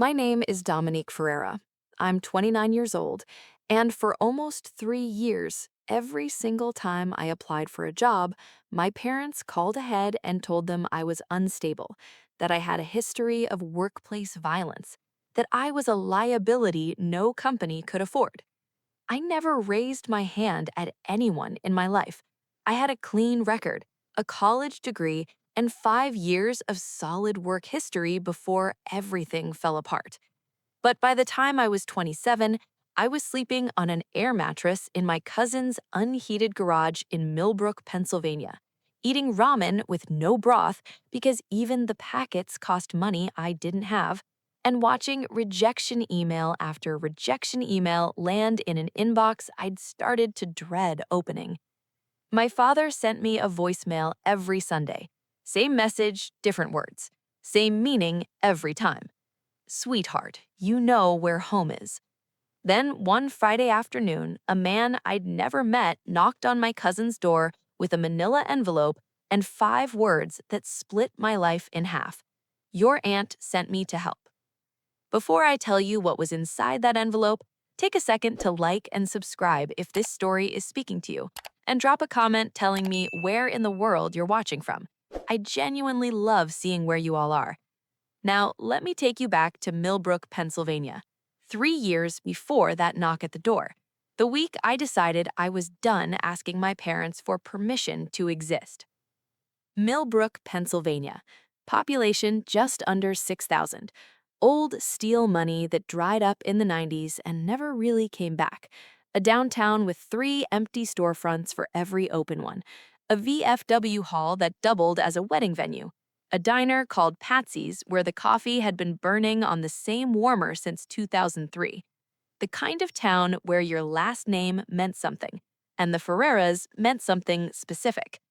My name is Dominique Ferreira. I'm 29 years old, and for almost 3 years, every single time I applied for a job, my parents called ahead and told them I was unstable, that I had a history of workplace violence, that I was a liability no company could afford. I never raised my hand at anyone in my life. I had a clean record, a college degree, and 5 years of solid work history before everything fell apart. But by the time I was 27, I was sleeping on an air mattress in my cousin's unheated garage in Millbrook, Pennsylvania, eating ramen with no broth because even the packets cost money I didn't have, and watching rejection email after rejection email land in an inbox I'd started to dread opening. My father sent me a voicemail every Sunday. Same message, different words. Same meaning every time. Sweetheart, you know where home is. Then, one Friday afternoon, a man I'd never met knocked on my cousin's door with a manila envelope and 5 words that split my life in half. Your aunt sent me to help. Before I tell you what was inside that envelope, take a second to like and subscribe if this story is speaking to you, and drop a comment telling me where in the world you're watching from. I genuinely love seeing where you all are. Now, let me take you back to Millbrook, Pennsylvania, 3 years before that knock at the door, the week I decided I was done asking my parents for permission to exist. Millbrook, Pennsylvania, population just under 6,000. Old steel money that dried up in the 90s and never really came back. A downtown with 3 empty storefronts for every open one. A VFW hall that doubled as a wedding venue. A diner called Patsy's where the coffee had been burning on the same warmer since 2003. The kind of town where your last name meant something, and the Ferreras meant something specific.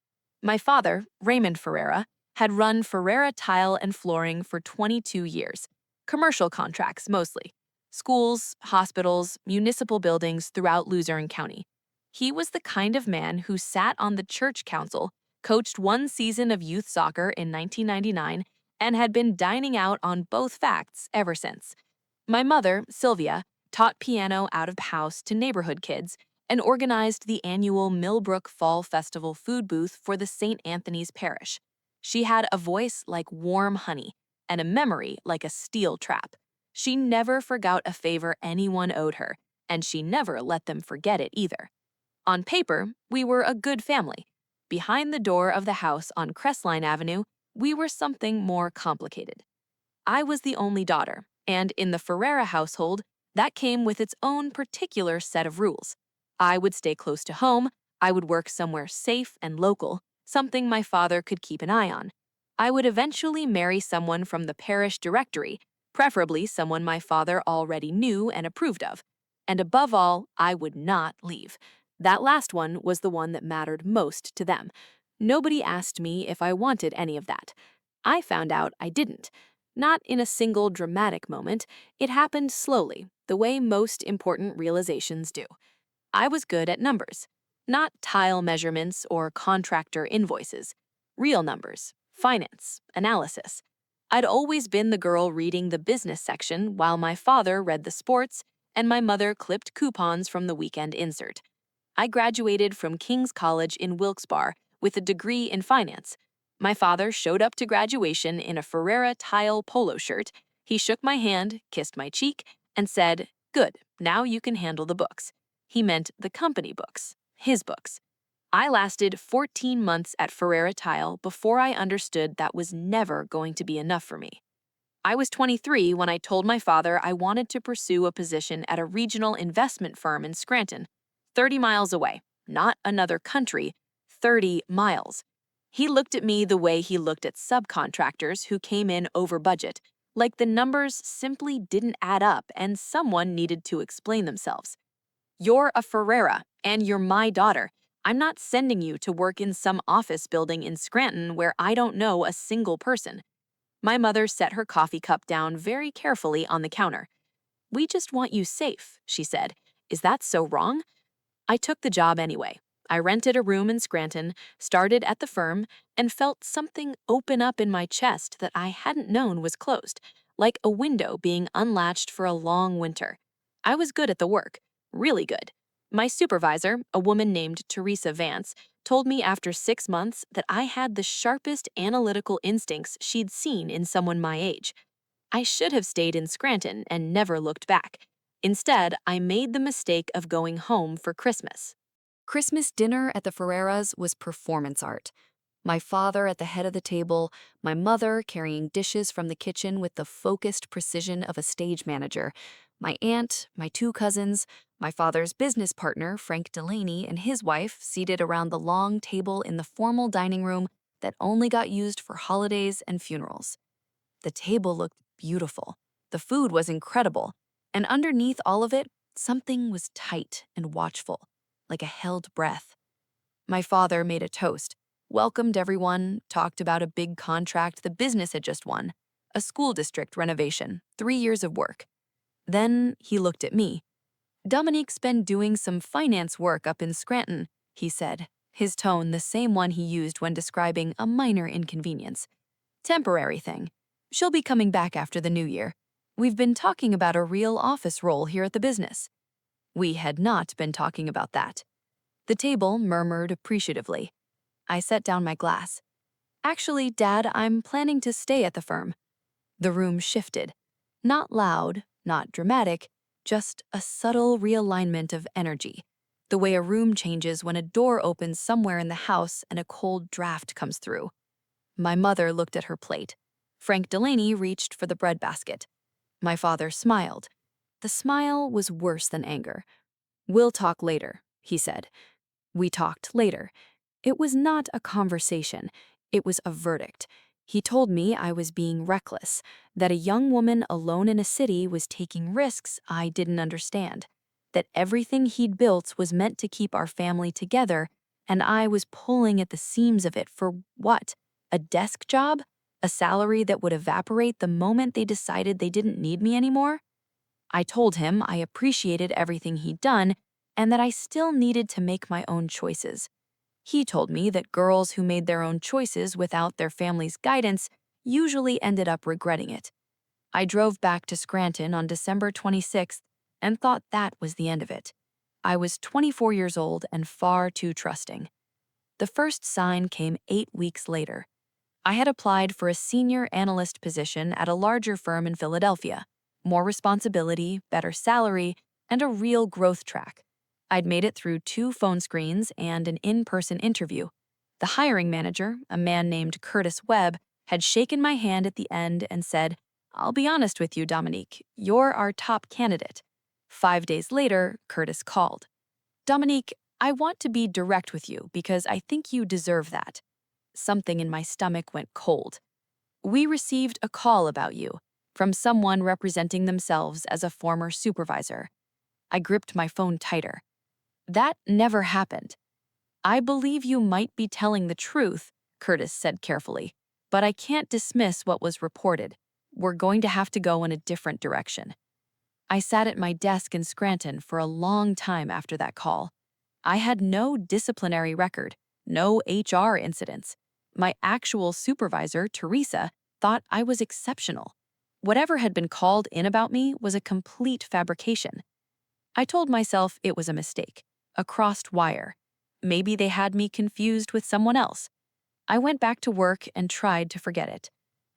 My father, Raymond Ferreira, had run Ferreira Tile and Flooring for 22 years, commercial contracts mostly, schools, hospitals, municipal buildings throughout Luzerne County. He was the kind of man who sat on the church council, coached one season of youth soccer in 1999, and had been dining out on both facts ever since. My mother, Sylvia, taught piano out of house to neighborhood kids and organized the annual Millbrook Fall Festival food booth for the St. Anthony's Parish. She had a voice like warm honey and a memory like a steel trap. She never forgot a favor anyone owed her, and she never let them forget it either. On paper, we were a good family. Behind the door of the house on Crestline Avenue, we were something more complicated. I was the only daughter, and in the Ferreira household, that came with its own particular set of rules. I would stay close to home, I would work somewhere safe and local, something my father could keep an eye on. I would eventually marry someone from the parish directory, preferably someone my father already knew and approved of. And above all, I would not leave. That last one was the one that mattered most to them. Nobody asked me if I wanted any of that. I found out I didn't. Not in a single dramatic moment, it happened slowly, the way most important realizations do. I was good at numbers, not tile measurements or contractor invoices, real numbers, finance, analysis. I'd always been the girl reading the business section while my father read the sports and my mother clipped coupons from the weekend insert. I graduated from King's College in Wilkes-Barre with a degree in finance. My father showed up to graduation in a Ferreira Tile polo shirt. He shook my hand, kissed my cheek, and said, "Good, now you can handle the books." He meant the company books, his books. I lasted 14 months at Ferreira Tile before I understood that was never going to be enough for me. I was 23 when I told my father I wanted to pursue a position at a regional investment firm in Scranton, 30 miles away, not another country, 30 miles. He looked at me the way he looked at subcontractors who came in over budget, like the numbers simply didn't add up and someone needed to explain themselves. You're a Ferreira, and you're my daughter. I'm not sending you to work in some office building in Scranton where I don't know a single person. My mother set her coffee cup down very carefully on the counter. "We just want you safe," she said. "Is that so wrong?" I took the job anyway. I rented a room in Scranton, started at the firm, and felt something open up in my chest that I hadn't known was closed, like a window being unlatched for a long winter. I was good at the work, really good. My supervisor, a woman named Teresa Vance, told me after 6 months that I had the sharpest analytical instincts she'd seen in someone my age. I should have stayed in Scranton and never looked back. Instead, I made the mistake of going home for Christmas. Christmas dinner at the Ferreras was performance art. My father at the head of the table, my mother carrying dishes from the kitchen with the focused precision of a stage manager, my aunt, my two cousins, my father's business partner, Frank Delaney, and his wife seated around the long table in the formal dining room that only got used for holidays and funerals. The table looked beautiful. The food was incredible. And underneath all of it, something was tight and watchful, like a held breath. My father made a toast, welcomed everyone, talked about a big contract the business had just won, a school district renovation, 3 years of work. Then he looked at me. Dominique's been doing some finance work up in Scranton, he said, his tone the same one he used when describing a minor inconvenience. Temporary thing. She'll be coming back after the new year. We've been talking about a real office role here at the business. We had not been talking about that. The table murmured appreciatively. I set down my glass. Actually, Dad, I'm planning to stay at the firm. The room shifted. Not loud, not dramatic, just a subtle realignment of energy. The way a room changes when a door opens somewhere in the house and a cold draft comes through. My mother looked at her plate. Frank Delaney reached for the breadbasket. My father smiled. The smile was worse than anger. We'll talk later, he said. We talked later. It was not a conversation. It was a verdict. He told me I was being reckless, that a young woman alone in a city was taking risks I didn't understand, that everything he'd built was meant to keep our family together, and I was pulling at the seams of it for what? A desk job? A salary that would evaporate the moment they decided they didn't need me anymore? I told him I appreciated everything he'd done and that I still needed to make my own choices. He told me that girls who made their own choices without their family's guidance usually ended up regretting it. I drove back to Scranton on December 26th and thought that was the end of it. I was 24 years old and far too trusting. The first sign came 8 weeks later. I had applied for a senior analyst position at a larger firm in Philadelphia. More responsibility, better salary, and a real growth track. I'd made it through 2 phone screens and an in-person interview. The hiring manager, a man named Curtis Webb, had shaken my hand at the end and said, "I'll be honest with you, Dominique, you're our top candidate." 5 days later, Curtis called. "Dominique, I want to be direct with you because I think you deserve that." Something in my stomach went cold. "We received a call about you from someone representing themselves as a former supervisor." I gripped my phone tighter. "That never happened." "I believe you might be telling the truth," Curtis said carefully, "but I can't dismiss what was reported. We're going to have to go in a different direction." I sat at my desk in Scranton for a long time after that call. I had no disciplinary record, no HR incidents. My actual supervisor, Teresa, thought I was exceptional. Whatever had been called in about me was a complete fabrication. I told myself it was a mistake, a crossed wire. Maybe they had me confused with someone else. I went back to work and tried to forget it.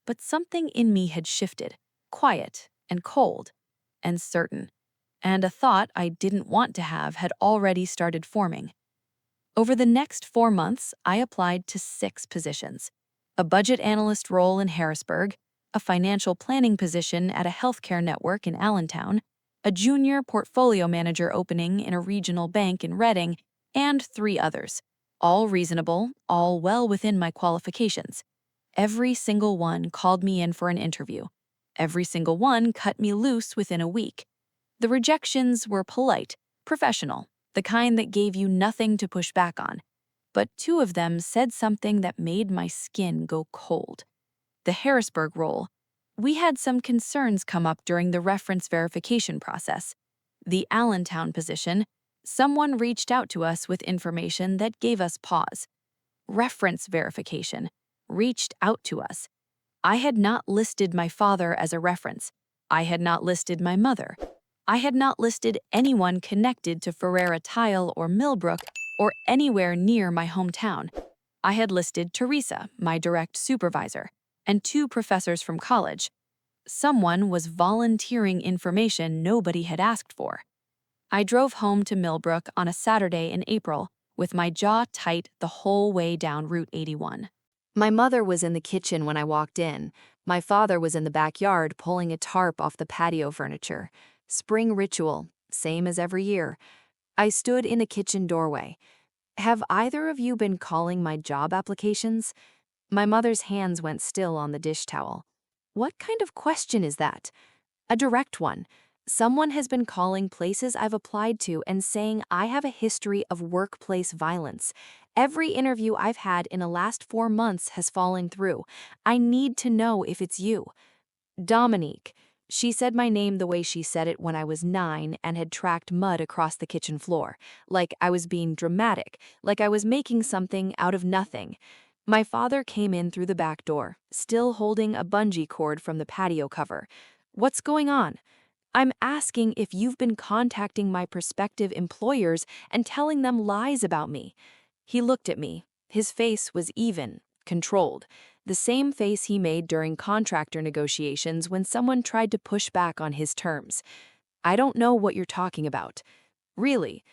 But something in me had shifted, quiet and cold and certain. And a thought I didn't want to have had already started forming. Over the next 4 months, I applied to 6 positions. A budget analyst role in Harrisburg, a financial planning position at a healthcare network in Allentown, a junior portfolio manager opening in a regional bank in Reading, and 3 others. All reasonable, all well within my qualifications. Every single one called me in for an interview. Every single one cut me loose within a week. The rejections were polite, professional, the kind that gave you nothing to push back on. But 2 of them said something that made my skin go cold. The Harrisburg role. We had some concerns come up during the reference verification process. The Allentown position. Someone reached out to us with information that gave us pause. Reference verification. Reached out to us. I had not listed my father as a reference. I had not listed my mother. I had not listed anyone connected to Ferrera Tile or Millbrook or anywhere near my hometown. I had listed Teresa, my direct supervisor, and two professors from college. Someone was volunteering information nobody had asked for. I drove home to Millbrook on a Saturday in April, with my jaw tight the whole way down Route 81. My mother was in the kitchen when I walked in. My father was in the backyard pulling a tarp off the patio furniture. Spring ritual, same as every year. I stood in the kitchen doorway. Have either of you been calling my job applications? My mother's hands went still on the dish towel. What kind of question is that? A direct one. Someone has been calling places I've applied to and saying I have a history of workplace violence. Every interview I've had in the last 4 months has fallen through. I need to know if it's you. Dominique. She said my name the way she said it when I was 9 and had tracked mud across the kitchen floor, like I was being dramatic, like I was making something out of nothing. My father came in through the back door, still holding a bungee cord from the patio cover. What's going on? I'm asking if you've been contacting my prospective employers and telling them lies about me. He looked at me. His face was even, controlled, the same face he made during contractor negotiations when someone tried to push back on his terms. I don't know what you're talking about. Really.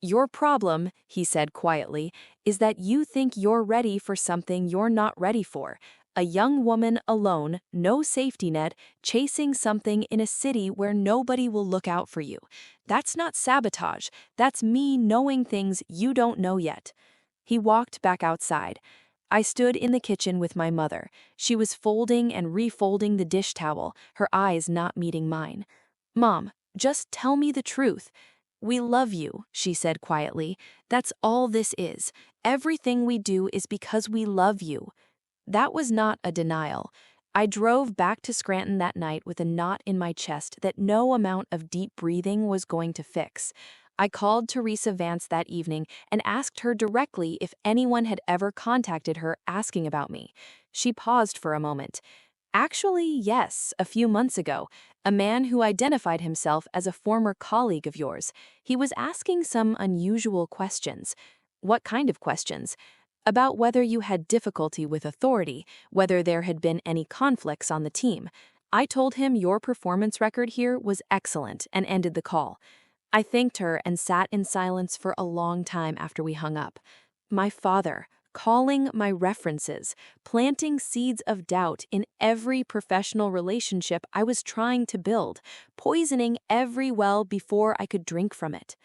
Your problem, he said quietly, is that you think you're ready for something you're not ready for. A young woman alone, no safety net, chasing something in a city where nobody will look out for you. That's not sabotage. That's me knowing things you don't know yet. He walked back outside. I stood in the kitchen with my mother. She was folding and refolding the dish towel, her eyes not meeting mine. Mom, just tell me the truth. We love you, she said quietly. That's all this is. Everything we do is because we love you. That was not a denial. I drove back to Scranton that night with a knot in my chest that no amount of deep breathing was going to fix. I called Teresa Vance that evening and asked her directly if anyone had ever contacted her asking about me. She paused for a moment. Actually, yes, a few months ago, a man who identified himself as a former colleague of yours. He was asking some unusual questions. What kind of questions? About whether you had difficulty with authority, whether there had been any conflicts on the team. I told him your performance record here was excellent and ended the call. I thanked her and sat in silence for a long time after we hung up. My father, calling my references, planting seeds of doubt in every professional relationship I was trying to build, poisoning every well before I could drink from it.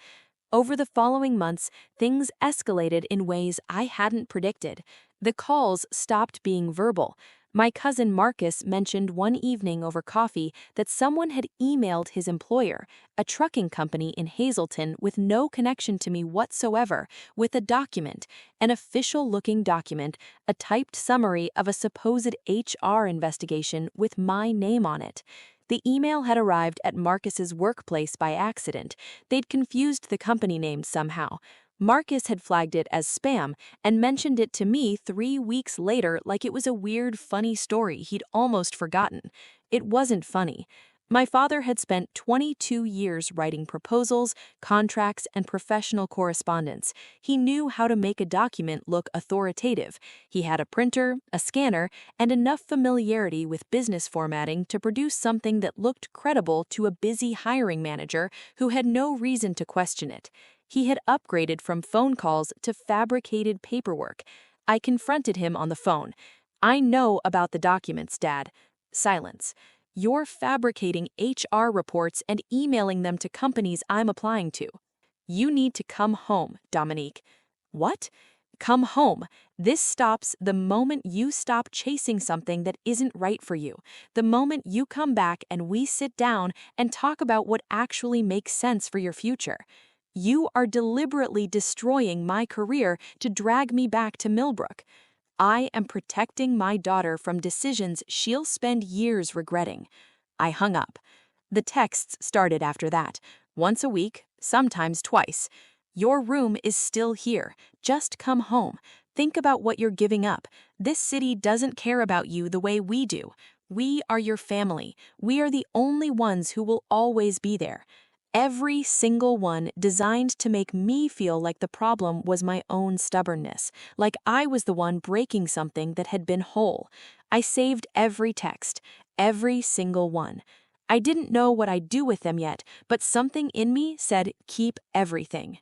Over the following months, things escalated in ways I hadn't predicted. The calls stopped being verbal. My cousin Marcus mentioned one evening over coffee that someone had emailed his employer, a trucking company in Hazleton with no connection to me whatsoever, with a document, an official-looking document, a typed summary of a supposed HR investigation with my name on it. The email had arrived at Marcus's workplace by accident. They'd confused the company name somehow. Marcus had flagged it as spam and mentioned it to me 3 weeks later like it was a weird, funny story he'd almost forgotten. It wasn't funny. My father had spent 22 years writing proposals, contracts, and professional correspondence. He knew how to make a document look authoritative. He had a printer, a scanner, and enough familiarity with business formatting to produce something that looked credible to a busy hiring manager who had no reason to question it. He had upgraded from phone calls to fabricated paperwork. I confronted him on the phone. I know about the documents, Dad. Silence. You're fabricating HR reports and emailing them to companies I'm applying to. You need to come home, Dominique. What? Come home. This stops the moment you stop chasing something that isn't right for you. The moment you come back and we sit down and talk about what actually makes sense for your future. You are deliberately destroying my career to drag me back to Millbrook. I am protecting my daughter from decisions she'll spend years regretting. I hung up. The texts started after that, once a week, sometimes twice. Your room is still here. Just come home. Think about what you're giving up. This city doesn't care about you the way we do. We are your family. We are the only ones who will always be there. Every single one designed to make me feel like the problem was my own stubbornness, like I was the one breaking something that had been whole. I saved every text, every single one. I didn't know what I'd do with them yet, but something in me said, keep everything.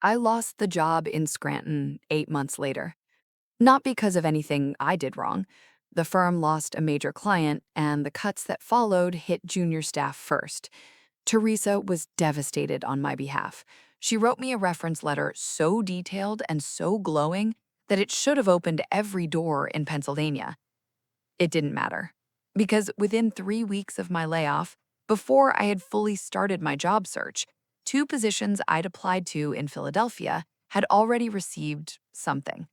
I lost the job in Scranton 8 months later. Not because of anything I did wrong. The firm lost a major client, and the cuts that followed hit junior staff first. Teresa was devastated on my behalf. She wrote me a reference letter so detailed and so glowing that it should have opened every door in Pennsylvania. It didn't matter. Because within 3 weeks of my layoff, before I had fully started my job search, two positions I'd applied to in Philadelphia had already received something.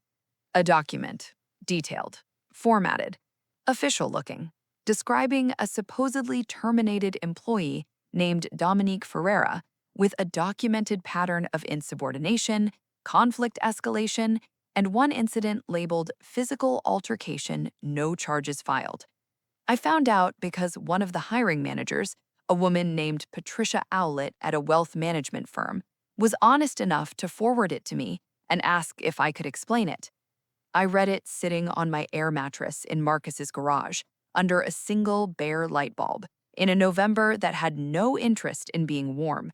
A document, detailed, formatted, official looking, describing a supposedly terminated employee named Dominique Ferreira with a documented pattern of insubordination, conflict escalation, and one incident labeled physical altercation, no charges filed. I found out because one of the hiring managers, a woman named Patricia Owlett at a wealth management firm, was honest enough to forward it to me and ask if I could explain it. I read it sitting on my air mattress in Marcus's garage, under a single bare light bulb, in a November that had no interest in being warm.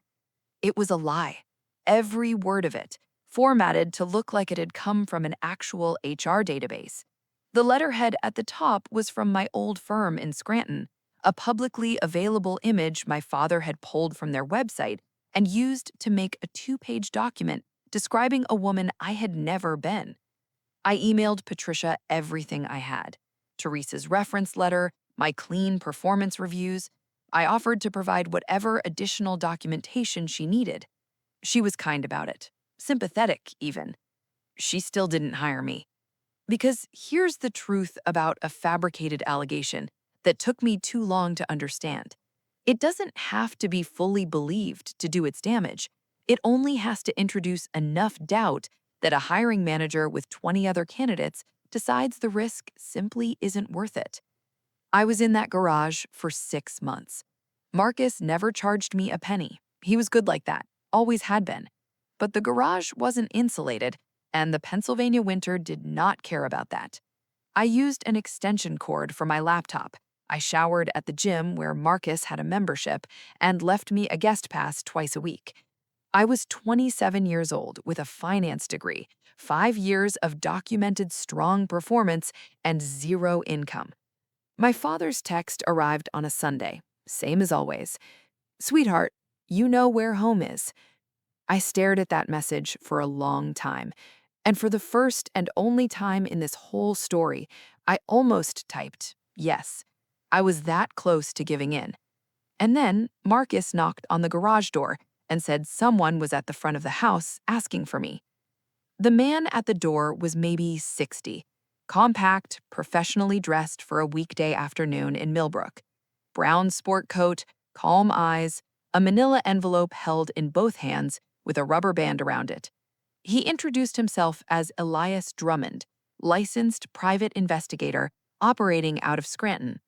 It was a lie. Every word of it, formatted to look like it had come from an actual HR database. The letterhead at the top was from my old firm in Scranton, a publicly available image my father had pulled from their website and used to make a 2-page document describing a woman I had never been. I emailed Patricia everything I had: Teresa's reference letter, my clean performance reviews. I offered to provide whatever additional documentation she needed. She was kind about it, sympathetic even. She still didn't hire me. Because here's the truth about a fabricated allegation that took me too long to understand. It doesn't have to be fully believed to do its damage. It only has to introduce enough doubt that a hiring manager with 20 other candidates decides the risk simply isn't worth it. I was in that garage for 6 months. Marcus never charged me a penny. He was good like that, always had been. But the garage wasn't insulated, and the Pennsylvania winter did not care about that. I used an extension cord for my laptop. I showered at the gym where Marcus had a membership and left me a guest pass twice a week. I was 27 years old with a finance degree, 5 years of documented strong performance, and zero income. My father's text arrived on a Sunday, same as always. "Sweetheart, you know where home is." I stared at that message for a long time, and for the first and only time in this whole story, I almost typed yes. I was that close to giving in. And then Marcus knocked on the garage door and said someone was at the front of the house asking for me. The man at the door was maybe 60, compact, professionally dressed for a weekday afternoon in Millbrook. Brown sport coat, calm eyes, a manila envelope held in both hands with a rubber band around it. He introduced himself as Elias Drummond, licensed private investigator operating out of Scranton.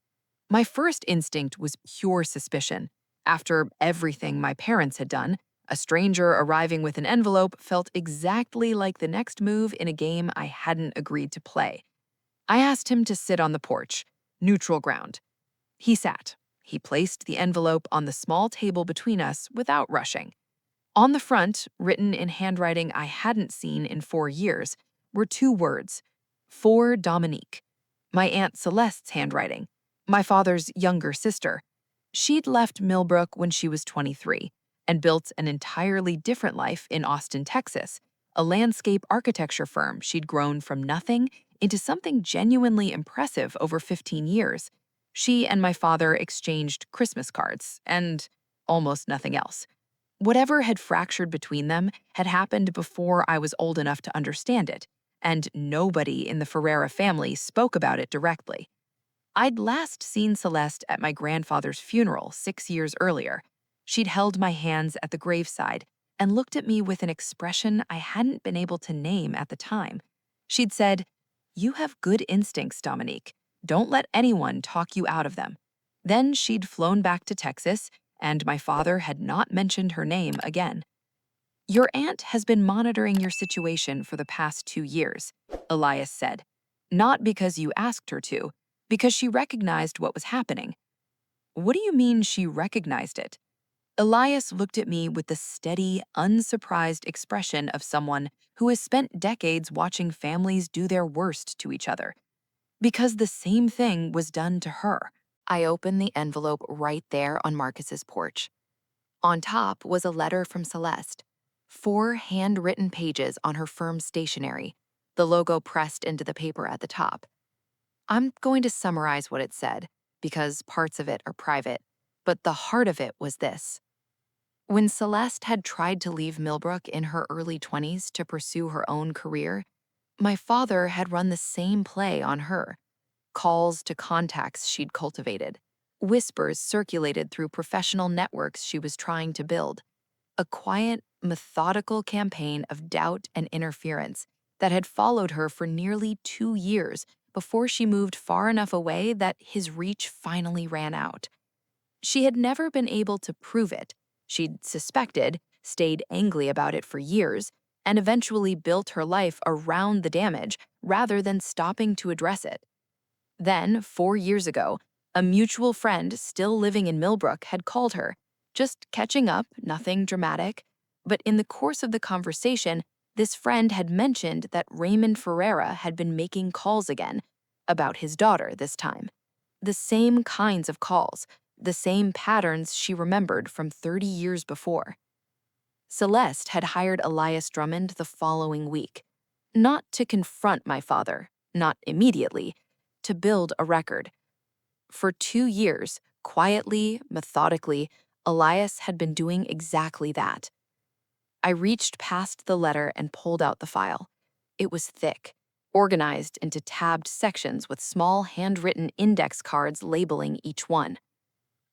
My first instinct was pure suspicion. After everything my parents had done, a stranger arriving with an envelope felt exactly like the next move in a game I hadn't agreed to play. I asked him to sit on the porch, neutral ground. He sat. He placed the envelope on the small table between us without rushing. On the front, written in handwriting I hadn't seen in 4 years, were two words: "For Dominique." My Aunt Celeste's handwriting, my father's younger sister. She'd left Millbrook when she was 23 and built an entirely different life in Austin, Texas, a landscape architecture firm she'd grown from nothing into something genuinely impressive over 15 years. She and my father exchanged Christmas cards and almost nothing else. Whatever had fractured between them had happened before I was old enough to understand it, and nobody in the Ferreira family spoke about it directly. I'd last seen Celeste at my grandfather's funeral 6 years earlier. She'd held my hands at the graveside and looked at me with an expression I hadn't been able to name at the time. She'd said, "You have good instincts, Dominique. Don't let anyone talk you out of them." Then she'd flown back to Texas, and my father had not mentioned her name again. "Your aunt has been monitoring your situation for the past 2 years," Elias said. "Not because you asked her to, because she recognized what was happening." "What do you mean she recognized it?" Elias looked at me with the steady, unsurprised expression of someone who has spent decades watching families do their worst to each other. "Because the same thing was done to her." I opened the envelope right there on Marcus's porch. On top was a letter from Celeste. 4 handwritten pages on her firm's stationery, the logo pressed into the paper at the top. I'm going to summarize what it said, because parts of it are private, but the heart of it was this. When Celeste had tried to leave Millbrook in her early 20s to pursue her own career, my father had run the same play on her. Calls to contacts she'd cultivated, whispers circulated through professional networks she was trying to build, a quiet, methodical campaign of doubt and interference that had followed her for nearly 2 years before she moved far enough away that his reach finally ran out. She had never been able to prove it. She'd suspected, stayed angry about it for years, and eventually built her life around the damage rather than stopping to address it. Then, 4 years ago, a mutual friend still living in Millbrook had called her, just catching up, nothing dramatic. But in the course of the conversation, this friend had mentioned that Raymond Ferreira had been making calls again, about his daughter this time. The same kinds of calls, the same patterns she remembered from 30 years before. Celeste had hired Elias Drummond the following week, not to confront my father, not immediately, to build a record. For 2 years, quietly, methodically, Elias had been doing exactly that. I reached past the letter and pulled out the file. It was thick, organized into tabbed sections with small handwritten index cards labeling each one.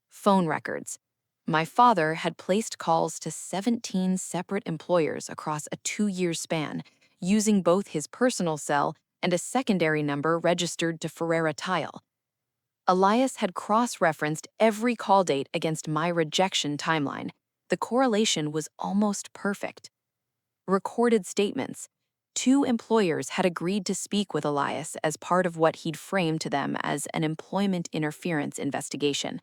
Phone records. My father had placed calls to 17 separate employers across a 2-year span, using both his personal cell and a secondary number registered to Ferreira Tile. Elias had cross-referenced every call date against my rejection timeline. The correlation was almost perfect. Recorded statements. 2 employers had agreed to speak with Elias as part of what he'd framed to them as an employment interference investigation.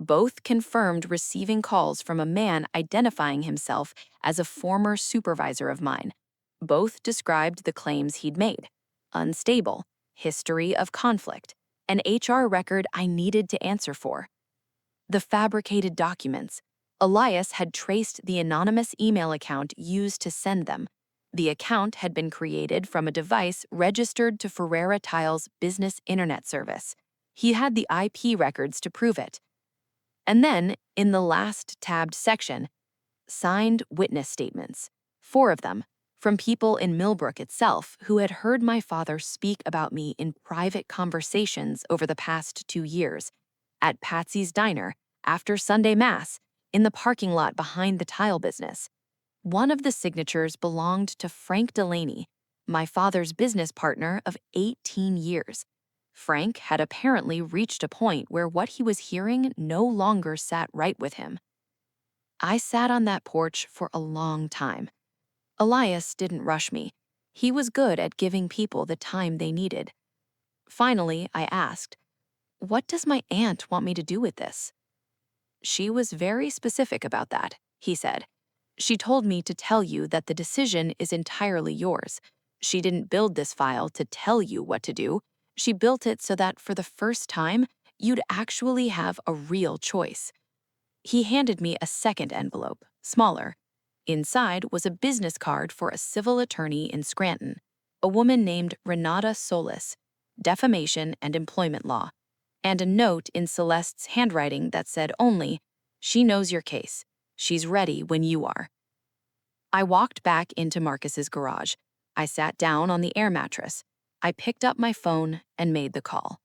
Both confirmed receiving calls from a man identifying himself as a former supervisor of mine. Both described the claims he'd made. Unstable, history of conflict, an HR record I needed to answer for. The fabricated documents. Elias had traced the anonymous email account used to send them. The account had been created from a device registered to Ferreira Tile's business internet service. He had the IP records to prove it. And then, in the last tabbed section, signed witness statements, 4 of them, from people in Millbrook itself who had heard my father speak about me in private conversations over the past 2 years, at Patsy's Diner, after Sunday Mass, in the parking lot behind the tile business. One of the signatures belonged to Frank Delaney, my father's business partner of 18 years. Frank had apparently reached a point where what he was hearing no longer sat right with him. I sat on that porch for a long time. Elias didn't rush me. He was good at giving people the time they needed. Finally, I asked, "What does my aunt want me to do with this?" "She was very specific about that," he said. "She told me to tell you that the decision is entirely yours. She didn't build this file to tell you what to do. She built it so that for the first time, you'd actually have a real choice." He handed me a second envelope, smaller. Inside was a business card for a civil attorney in Scranton, a woman named Renata Solis, defamation and employment law, and a note in Celeste's handwriting that said only, "She knows your case. She's ready when you are." I walked back into Marcus's garage. I sat down on the air mattress. I picked up my phone and made the call.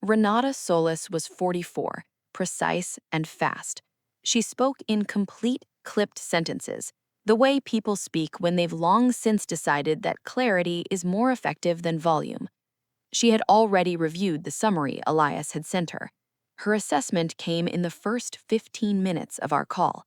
Renata Solis was 44, precise and fast. She spoke in complete, clipped sentences, the way people speak when they've long since decided that clarity is more effective than volume. She had already reviewed the summary Elias had sent her. Her assessment came in the first 15 minutes of our call.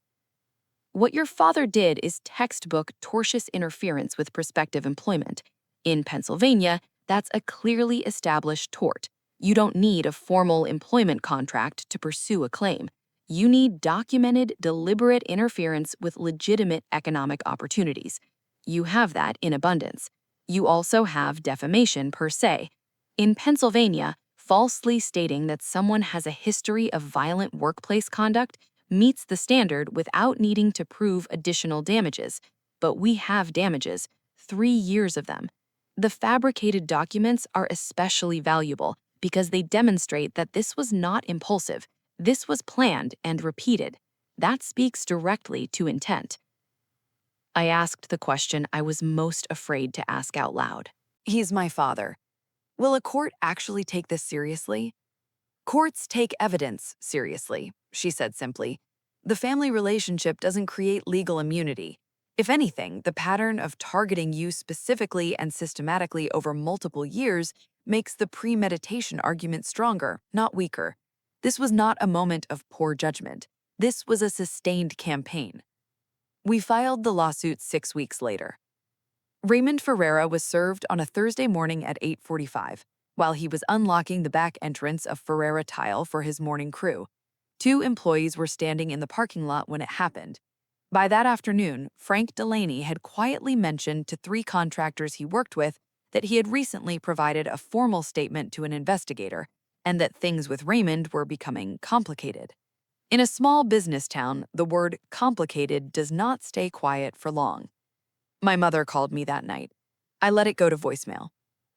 What your father did is textbook tortious interference with prospective employment. In Pennsylvania, that's a clearly established tort. You don't need a formal employment contract to pursue a claim. You need documented, deliberate interference with legitimate economic opportunities. You have that in abundance. You also have defamation per se. In Pennsylvania, falsely stating that someone has a history of violent workplace conduct meets the standard without needing to prove additional damages. But we have damages, 3 years of them. The fabricated documents are especially valuable because they demonstrate that this was not impulsive. This was planned and repeated. That speaks directly to intent. I asked the question I was most afraid to ask out loud. He's my father. Will a court actually take this seriously? Courts take evidence seriously, she said simply. The family relationship doesn't create legal immunity. If anything, the pattern of targeting you specifically and systematically over multiple years makes the premeditation argument stronger, not weaker. This was not a moment of poor judgment. This was a sustained campaign. We filed the lawsuit 6 weeks later. Raymond Ferreira was served on a Thursday morning at 8:45, while he was unlocking the back entrance of Ferreira Tile for his morning crew. 2 employees were standing in the parking lot when it happened. By that afternoon, Frank Delaney had quietly mentioned to 3 contractors he worked with that he had recently provided a formal statement to an investigator and that things with Raymond were becoming complicated. In a small business town, the word complicated does not stay quiet for long. My mother called me that night. I let it go to voicemail.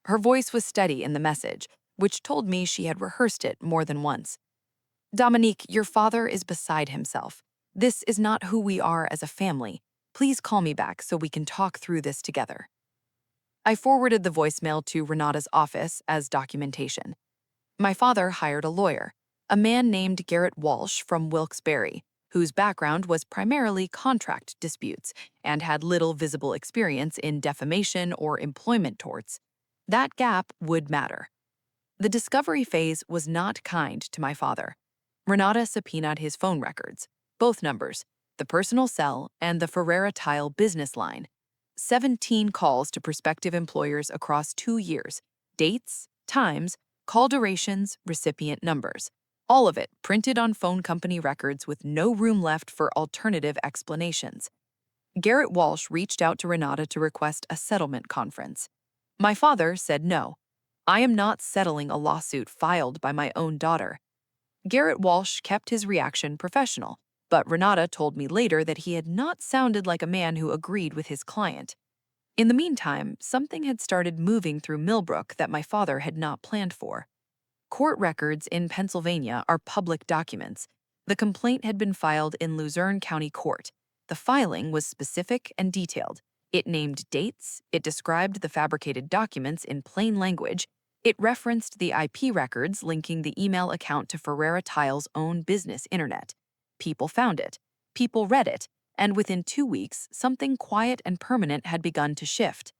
Her voice was steady in the message, which told me she had rehearsed it more than once. Dominique, your father is beside himself. This is not who we are as a family. Please call me back so we can talk through this together. I forwarded the voicemail to Renata's office as documentation. My father hired a lawyer, a man named Garrett Walsh from Wilkes-Barre, whose background was primarily contract disputes and had little visible experience in defamation or employment torts. That gap would matter. The discovery phase was not kind to my father. Renata subpoenaed his phone records, both numbers, the personal cell and the Ferreira Tile business line. 17 calls to prospective employers across 2 years, dates, times, call durations, recipient numbers. All of it printed on phone company records with no room left for alternative explanations. Garrett Walsh reached out to Renata to request a settlement conference. My father said no. I am not settling a lawsuit filed by my own daughter. Garrett Walsh kept his reaction professional, but Renata told me later that he had not sounded like a man who agreed with his client. In the meantime, something had started moving through Millbrook that my father had not planned for. Court records in Pennsylvania are public documents. The complaint had been filed in Luzerne County Court. The filing was specific and detailed. It named dates, it described the fabricated documents in plain language, it referenced the IP records linking the email account to Ferreira Tile's own business internet. People found it. People read it. And within 2 weeks, something quiet and permanent had begun to shift.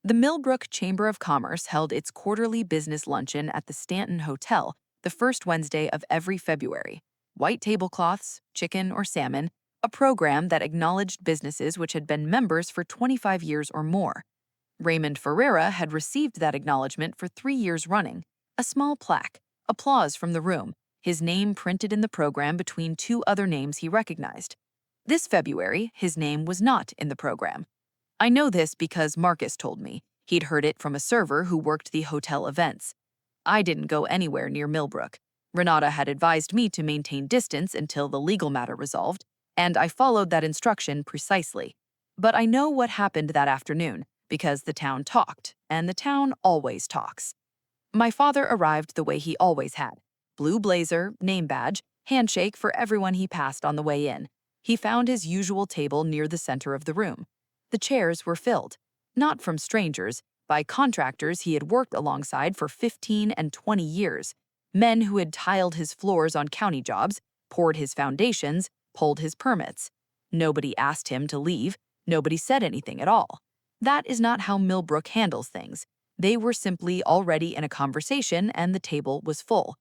The Millbrook Chamber of Commerce held its quarterly business luncheon at the Stanton Hotel the first Wednesday of every February. White tablecloths, chicken or salmon, a program that acknowledged businesses which had been members for 25 years or more. Raymond Ferreira had received that acknowledgement for 3 years running, a small plaque, applause from the room, his name printed in the program between 2 other names he recognized. This February, his name was not in the program. I know this because Marcus told me. He'd heard it from a server who worked the hotel events. I didn't go anywhere near Millbrook. Renata had advised me to maintain distance until the legal matter resolved, and I followed that instruction precisely. But I know what happened that afternoon, because the town talked, and the town always talks. My father arrived the way he always had. Blue blazer, name badge, handshake for everyone he passed on the way in. He found his usual table near the center of the room. The chairs were filled, not from strangers, by contractors he had worked alongside for 15 and 20 years, men who had tiled his floors on county jobs, poured his foundations, pulled his permits. Nobody asked him to leave. Nobody said anything at all. That is not how Millbrook handles things. They were simply already in a conversation and the table was full.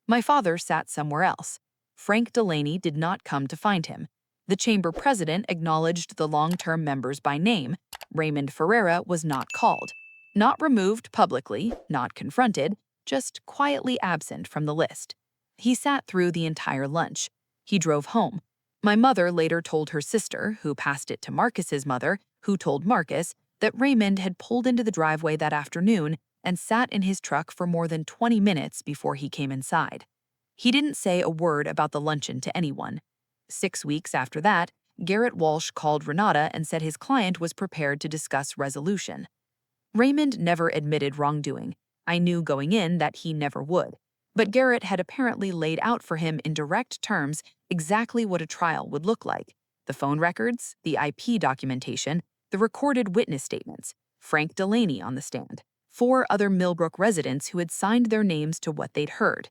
My father sat somewhere else. Frank Delaney did not come to find him. The chamber president acknowledged the long-term members by name. Raymond Ferreira was not called. Not removed publicly, not confronted, just quietly absent from the list. He sat through the entire lunch. He drove home. My mother later told her sister, who passed it to Marcus's mother, who told Marcus, that Raymond had pulled into the driveway that afternoon and sat in his truck for more than 20 minutes before he came inside. He didn't say a word about the luncheon to anyone. 6 weeks after that, Garrett Walsh called Renata and said his client was prepared to discuss resolution. Raymond never admitted wrongdoing. I knew going in that he never would. But Garrett had apparently laid out for him in direct terms exactly what a trial would look like. The phone records, the IP documentation, the recorded witness statements, Frank Delaney on the stand, 4 other Millbrook residents who had signed their names to what they'd heard.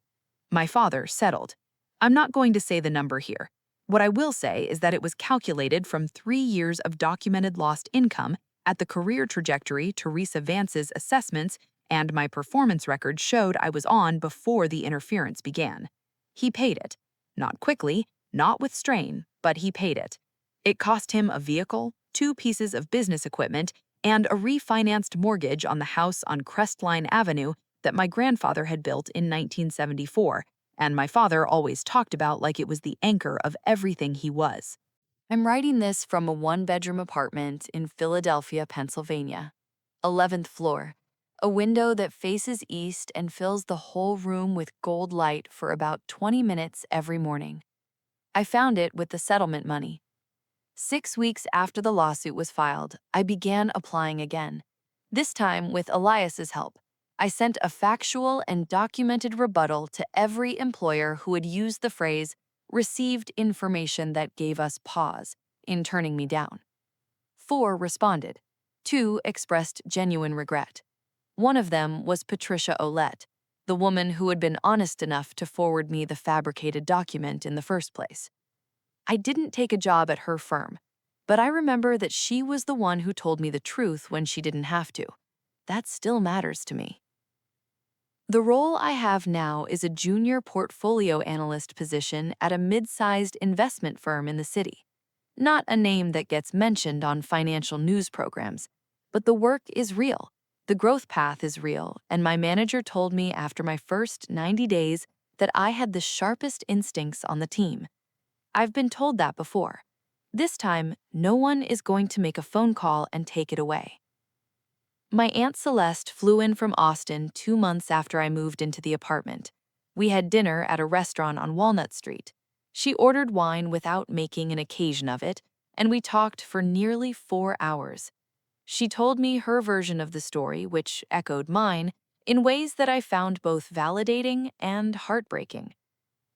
My father settled. I'm not going to say the number here. What I will say is that it was calculated from 3 years of documented lost income at the career trajectory Teresa Vance's assessments and my performance record showed I was on before the interference began. He paid it. Not quickly, not with strain, but he paid it. It cost him a vehicle, 2 pieces of business equipment, and a refinanced mortgage on the house on Crestline Avenue that my grandfather had built in 1974, and my father always talked about like it was the anchor of everything he was. I'm writing this from a 1-bedroom apartment in Philadelphia, Pennsylvania. 11th floor. A window that faces east and fills the whole room with gold light for about 20 minutes every morning. I found it with the settlement money. 6 weeks after the lawsuit was filed, I began applying again. This time with Elias's help. I sent a factual and documented rebuttal to every employer who had used the phrase, received information that gave us pause, in turning me down. 4 responded. 2 expressed genuine regret. One of them was Patricia Olette, the woman who had been honest enough to forward me the fabricated document in the first place. I didn't take a job at her firm, but I remember that she was the one who told me the truth when she didn't have to. That still matters to me. The role I have now is a junior portfolio analyst position at a mid-sized investment firm in the city. Not a name that gets mentioned on financial news programs, but the work is real. The growth path is real, and my manager told me after my first 90 days that I had the sharpest instincts on the team. I've been told that before. This time, no one is going to make a phone call and take it away. My Aunt Celeste flew in from Austin 2 months after I moved into the apartment. We had dinner at a restaurant on Walnut Street. She ordered wine without making an occasion of it, and we talked for nearly 4 hours. She told me her version of the story, which echoed mine, in ways that I found both validating and heartbreaking.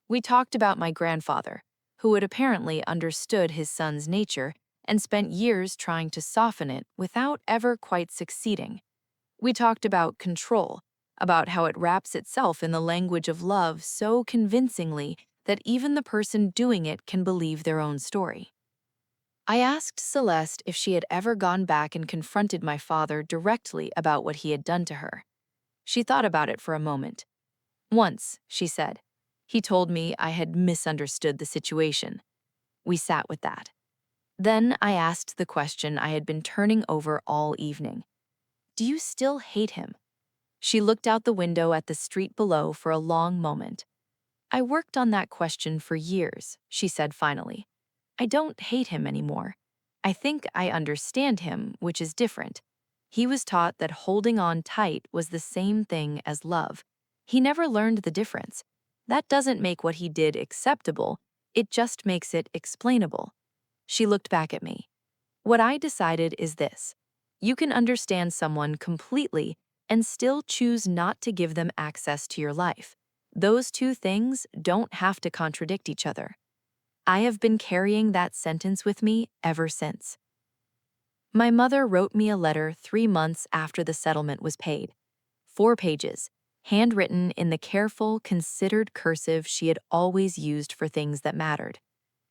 We talked about my grandfather, who had apparently understood his son's nature and spent years trying to soften it without ever quite succeeding. We talked about control, about how it wraps itself in the language of love so convincingly that even the person doing it can believe their own story. I asked Celeste if she had ever gone back and confronted my father directly about what he had done to her. She thought about it for a moment. Once, she said. He told me I had misunderstood the situation. We sat with that. Then I asked the question I had been turning over all evening. Do you still hate him? She looked out the window at the street below for a long moment. I worked on that question for years, she said finally. I don't hate him anymore. I think I understand him, which is different. He was taught that holding on tight was the same thing as love. He never learned the difference. That doesn't make what he did acceptable, it just makes it explainable. She looked back at me. What I decided is this. You can understand someone completely and still choose not to give them access to your life. Those 2 things don't have to contradict each other. I have been carrying that sentence with me ever since. My mother wrote me a letter 3 months after the settlement was paid. 4 pages, handwritten in the careful, considered cursive she had always used for things that mattered.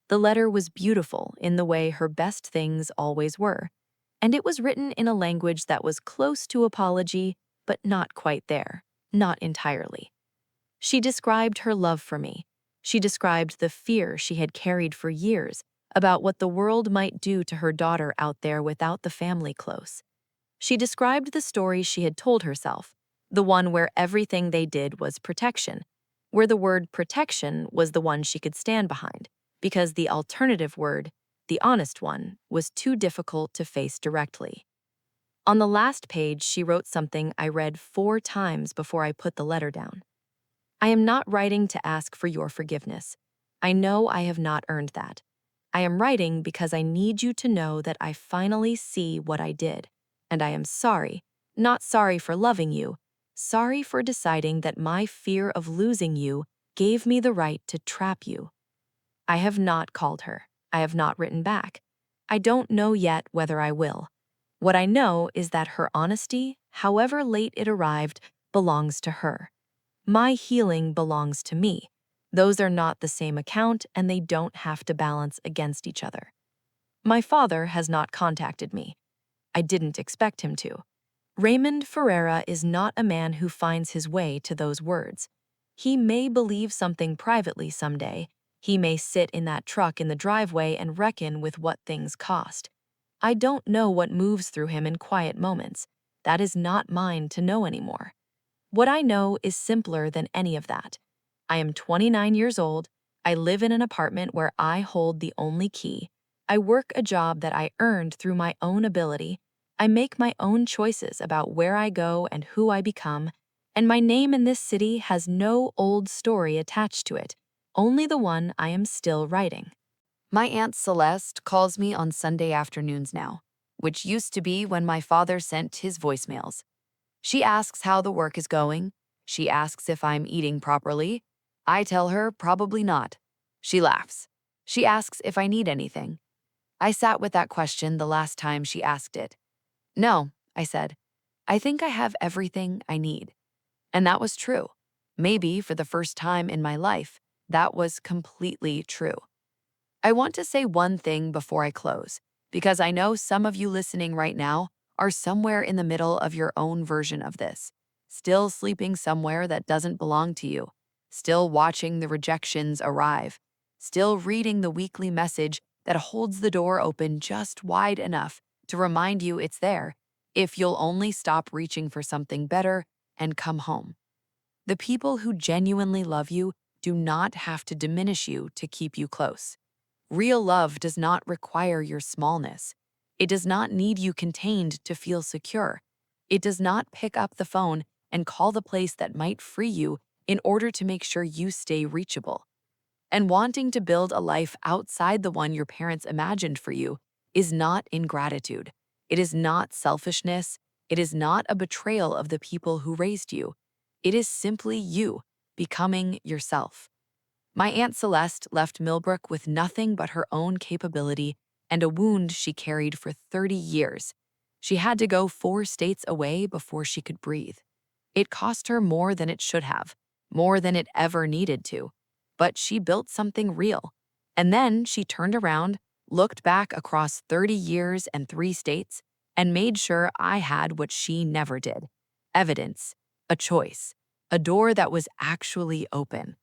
The letter was beautiful in the way her best things always were, and it was written in a language that was close to apology, but not quite there, not entirely. She described her love for me. She described the fear she had carried for years about what the world might do to her daughter out there without the family close. She described the story she had told herself, the one where everything they did was protection, where the word protection was the one she could stand behind, because the alternative word, the honest one, was too difficult to face directly. On the last page, she wrote something I read 4 times before I put the letter down. I am not writing to ask for your forgiveness. I know I have not earned that. I am writing because I need you to know that I finally see what I did, and I am sorry, not sorry for loving you, sorry for deciding that my fear of losing you gave me the right to trap you. I have not called her. I have not written back. I don't know yet whether I will. What I know is that her honesty, however late it arrived, belongs to her. My healing belongs to me. Those are not the same account, and they don't have to balance against each other. My father has not contacted me. I didn't expect him to. Raymond Ferreira is not a man who finds his way to those words. He may believe something privately someday. He may sit in that truck in the driveway and reckon with what things cost. I don't know what moves through him in quiet moments. That is not mine to know anymore. What I know is simpler than any of that. I am 29 years old. I live in an apartment where I hold the only key. I work a job that I earned through my own ability. I make my own choices about where I go and who I become, and my name in this city has no old story attached to it, only the one I am still writing. My Aunt Celeste calls me on Sunday afternoons now, which used to be when my father sent his voicemails. She asks how the work is going. She asks if I'm eating properly. I tell her probably not. She laughs. She asks if I need anything. I sat with that question the last time she asked it. No, I said. I think I have everything I need. And that was true. Maybe for the first time in my life, that was completely true. I want to say one thing before I close, because I know some of you listening right now are somewhere in the middle of your own version of this, still sleeping somewhere that doesn't belong to you, still watching the rejections arrive, still reading the weekly message that holds the door open just wide enough to remind you it's there if you'll only stop reaching for something better and come home. The people who genuinely love you do not have to diminish you to keep you close. Real love does not require your smallness. It does not need you contained to feel secure. It does not pick up the phone and call the place that might free you in order to make sure you stay reachable. And wanting to build a life outside the one your parents imagined for you is not ingratitude. It is not selfishness. It is not a betrayal of the people who raised you. It is simply you becoming yourself. My Aunt Celeste left Millbrook with nothing but her own capability and a wound she carried for 30 years. She had to go 4 states away before she could breathe. It cost her more than it should have, more than it ever needed to. But she built something real. And then she turned around, looked back across 30 years and 3 states, and made sure I had what she never did: evidence, a choice, a door that was actually open.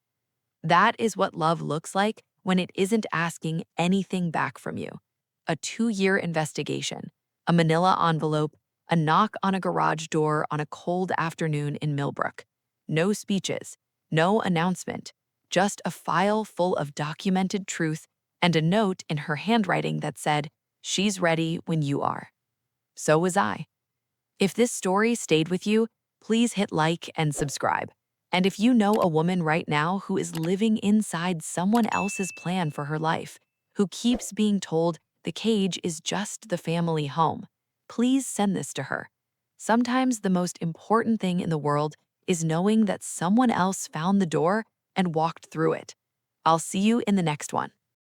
That is what love looks like when it isn't asking anything back from you. A 2-year investigation, a manila envelope, a knock on a garage door on a cold afternoon in Millbrook. No speeches, no announcement, just a file full of documented truth and a note in her handwriting that said, "She's ready when you are." So was I. If this story stayed with you, please hit like and subscribe. And if you know a woman right now who is living inside someone else's plan for her life, who keeps being told the cage is just the family home, please send this to her. Sometimes the most important thing in the world is knowing that someone else found the door and walked through it. I'll see you in the next one.